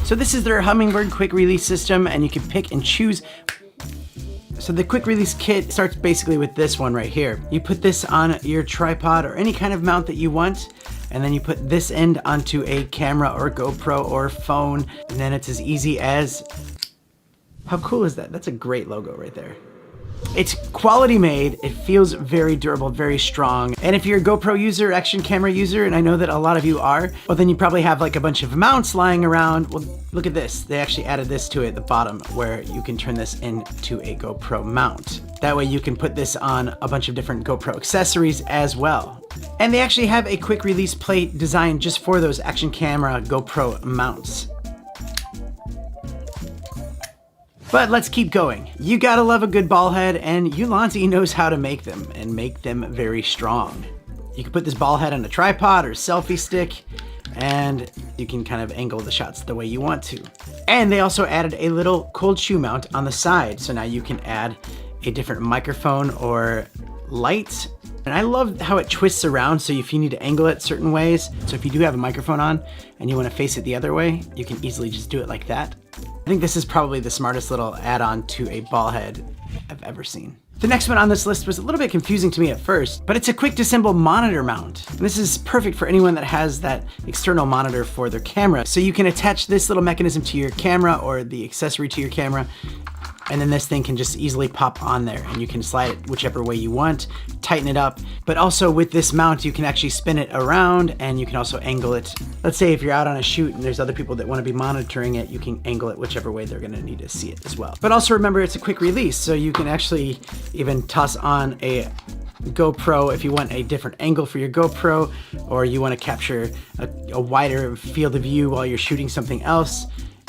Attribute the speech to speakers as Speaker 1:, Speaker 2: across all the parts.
Speaker 1: So this is their Hummingbird quick release system, and you can pick and choose. So the quick release kit starts basically with this one right here. You put this on your tripod or any kind of mount that you want, and then you put this end onto a camera or GoPro or phone, and then it's as easy as, how cool is that? That's a great logo right there. It's quality made, it feels very durable, very strong. And if you're a GoPro user, action camera user, and I know that a lot of you are, well then you probably have like a bunch of mounts lying around. Well, look at this. They actually added this to it at the bottom where you can turn this into a GoPro mount. That way you can put this on a bunch of different GoPro accessories as well. And they actually have a quick release plate designed just for those action camera GoPro mounts. But let's keep going. You gotta love a good ball head, and Ulanzi knows how to make them, and make them very strong. You can put this ball head on a tripod or selfie stick, and you can kind of angle the shots the way you want to. And they also added a little cold shoe mount on the side, so now you can add a different microphone or light. And I love how it twists around, so if you need to angle it certain ways, so if you do have a microphone on and you want to face it the other way, you can easily just do it like that. I think this is probably the smartest little add-on to a ball head I've ever seen. The next one on this list was a little bit confusing to me at first, but it's a quick disassemble monitor mount. And this is perfect for anyone that has that external monitor for their camera. So you can attach this little mechanism to your camera or the accessory to your camera, and then this thing can just easily pop on there, and you can slide it whichever way you want, tighten it up. But also with this mount, you can actually spin it around, and you can also angle it. Let's say if you're out on a shoot and there's other people that want to be monitoring it, you can angle it whichever way they're gonna need to see it as well. But also remember, it's a quick release, so you can actually even toss on a GoPro if you want a different angle for your GoPro, or you want to capture a wider field of view while you're shooting something else.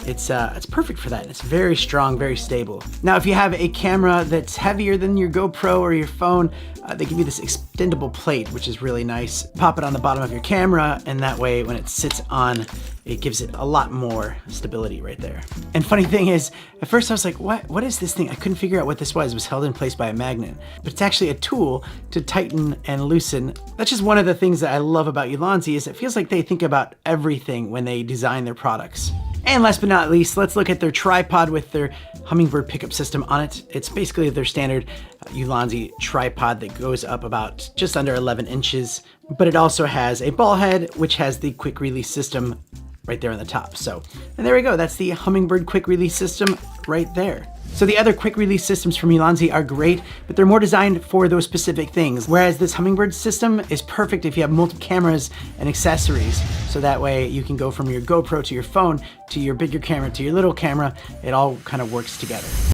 Speaker 1: It's perfect for that. It's very strong, very stable. Now, if you have a camera that's heavier than your GoPro or your phone, they give you this extendable plate, which is really nice. Pop it on the bottom of your camera, and that way when it sits on, it gives it a lot more stability right there. And funny thing is, at first I was like, what is this thing? I couldn't figure out what this was. It was held in place by a magnet, but it's actually a tool to tighten and loosen. That's just one of the things that I love about Ulanzi, is it feels like they think about everything when they design their products. And last but not least, let's look at their tripod with their Hummingbird pickup system on it. It's basically their standard Ulanzi tripod that goes up about just under 11 inches, but it also has a ball head, which has the quick release system right there on the top. So, and there we go. That's the Hummingbird quick release system right there. So the other quick release systems from Ulanzi are great, but they're more designed for those specific things. Whereas this Hummingbird system is perfect if you have multiple cameras and accessories. So that way you can go from your GoPro to your phone, to your bigger camera, to your little camera. It all kind of works together.